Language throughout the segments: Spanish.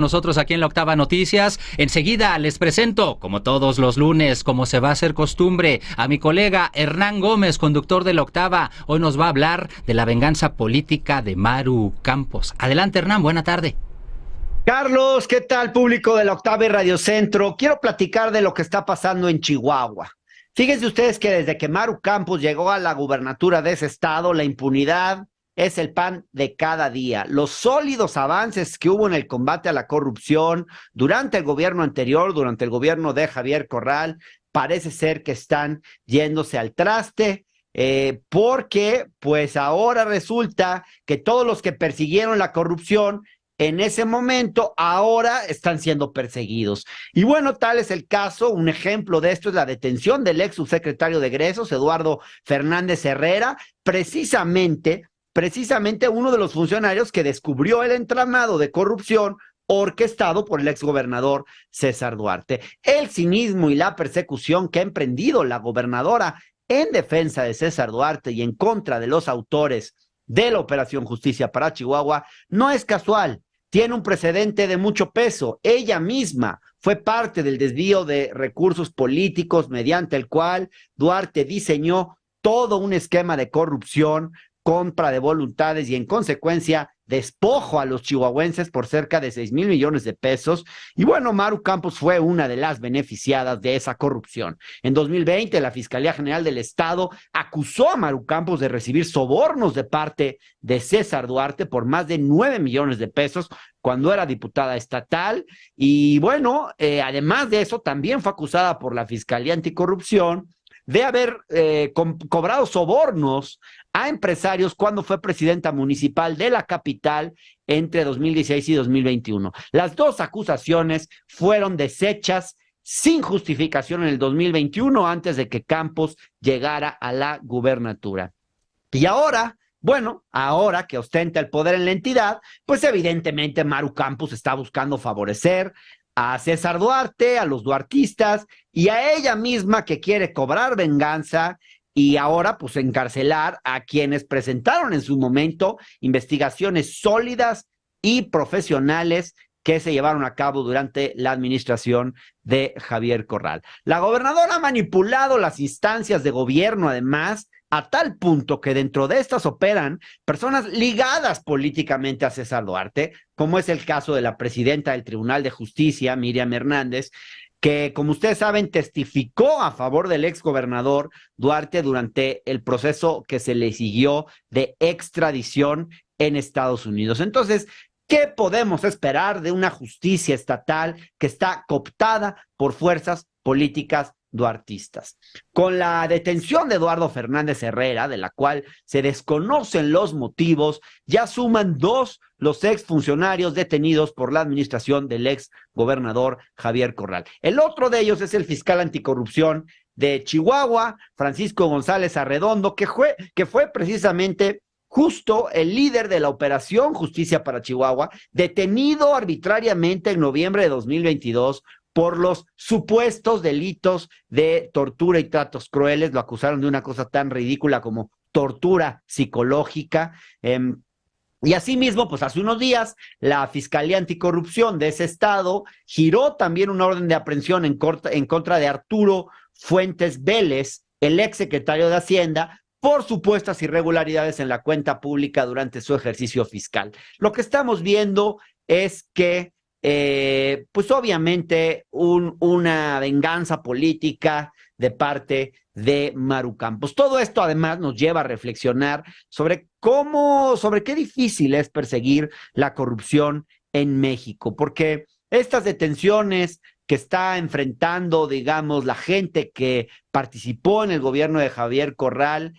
Nosotros aquí en la Octava Noticias. Enseguida les presento, como todos los lunes, como se va a hacer costumbre, a mi colega Hernán Gómez, conductor de la Octava. Hoy nos va a hablar de la venganza política de Maru Campos. Adelante, Hernán, buena tarde. Carlos, ¿qué tal, público de la Octava y Radio Centro? Quiero platicar de lo que está pasando en Chihuahua. Fíjense ustedes que desde que Maru Campos llegó a la gubernatura de ese estado, la impunidad es el pan de cada día. Los sólidos avances que hubo en el combate a la corrupción durante el gobierno anterior, durante el gobierno de Javier Corral, parece ser que están yéndose al traste, porque pues ahora resulta que todos los que persiguieron la corrupción en ese momento ahora están siendo perseguidos. Y bueno, tal es el caso. Un ejemplo de esto es la detención del ex subsecretario de Egresos, Eduardo Fernández Herrera, precisamente uno de los funcionarios que descubrió el entramado de corrupción orquestado por el exgobernador César Duarte. El cinismo y la persecución que ha emprendido la gobernadora en defensa de César Duarte y en contra de los autores de la Operación Justicia para Chihuahua no es casual. Tiene un precedente de mucho peso. Ella misma fue parte del desvío de recursos políticos mediante el cual Duarte diseñó todo un esquema de corrupción, compra de voluntades y en consecuencia despojo a los chihuahuenses por cerca de 6,000 millones de pesos. Y bueno, Maru Campos fue una de las beneficiadas de esa corrupción. En 2020, la Fiscalía General del Estado acusó a Maru Campos de recibir sobornos de parte de César Duarte por más de 9 millones de pesos cuando era diputada estatal. Y bueno, además de eso, también fue acusada por la Fiscalía Anticorrupción de haber cobrado sobornos a empresarios cuando fue presidenta municipal de la capital entre 2016 y 2021. Las dos acusaciones fueron deshechas sin justificación en el 2021 antes de que Campos llegara a la gubernatura. Y ahora, bueno, ahora que ostenta el poder en la entidad, pues evidentemente Maru Campos está buscando favorecer a César Duarte, a los duartistas y a ella misma que quiere cobrar venganza y ahora pues encarcelar a quienes presentaron en su momento investigaciones sólidas y profesionales que se llevaron a cabo durante la administración de Javier Corral. La gobernadora ha manipulado las instancias de gobierno, además, a tal punto que dentro de estas operan personas ligadas políticamente a César Duarte, como es el caso de la presidenta del Tribunal de Justicia, Miriam Hernández, que, como ustedes saben, testificó a favor del exgobernador Duarte durante el proceso que se le siguió de extradición en Estados Unidos. Entonces, ¿qué podemos esperar de una justicia estatal que está cooptada por fuerzas políticas duartistas? Con la detención de Eduardo Fernández Herrera, de la cual se desconocen los motivos, ya suman 2 los exfuncionarios detenidos por la administración del ex gobernador Javier Corral. El otro de ellos es el fiscal anticorrupción de Chihuahua, Francisco González Arredondo, que fue precisamente justo el líder de la Operación Justicia para Chihuahua, detenido arbitrariamente en noviembre de 2022 por los supuestos delitos de tortura y tratos crueles. Lo acusaron de una cosa tan ridícula como tortura psicológica. Y asimismo, pues hace unos días, la Fiscalía Anticorrupción de ese estado giró también una orden de aprehensión en contra de Arturo Fuentes Vélez, el exsecretario de Hacienda, por supuestas irregularidades en la cuenta pública durante su ejercicio fiscal. Lo que estamos viendo es que pues obviamente una venganza política de parte de Maru Campos. Todo esto además nos lleva a reflexionar sobre qué difícil es perseguir la corrupción en México, porque estas detenciones que está enfrentando, digamos, la gente que participó en el gobierno de Javier Corral,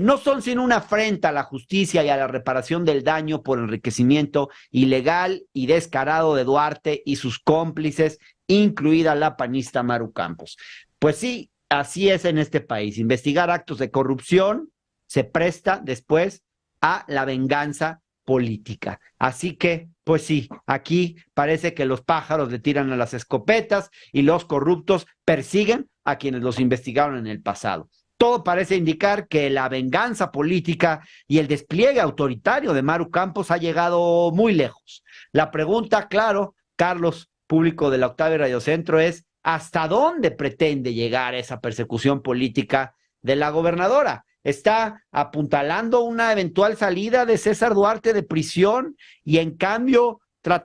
no son sino una afrenta a la justicia y a la reparación del daño por enriquecimiento ilegal y descarado de Duarte y sus cómplices, incluida la panista Maru Campos. Pues sí, así es en este país. Investigar actos de corrupción se presta después a la venganza política. Así que, pues sí, aquí parece que los pájaros le tiran a las escopetas y los corruptos persiguen a quienes los investigaron en el pasado. Todo parece indicar que la venganza política y el despliegue autoritario de Maru Campos ha llegado muy lejos. La pregunta, claro, Carlos, público de la Octava y Radio Centro, es ¿hasta dónde pretende llegar esa persecución política de la gobernadora? Está apuntalando una eventual salida de César Duarte de prisión y en cambio va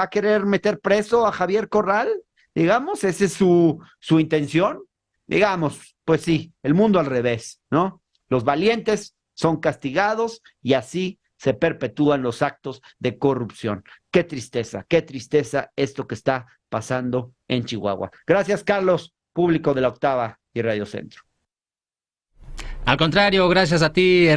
a querer meter preso a Javier Corral, digamos, esa es su intención, digamos, pues sí, el mundo al revés, ¿no? Los valientes son castigados y así se perpetúan los actos de corrupción. Qué tristeza esto que está pasando en Chihuahua. Gracias, Carlos, público de la Octava y Radio Centro. Al contrario, gracias a ti, Hernán.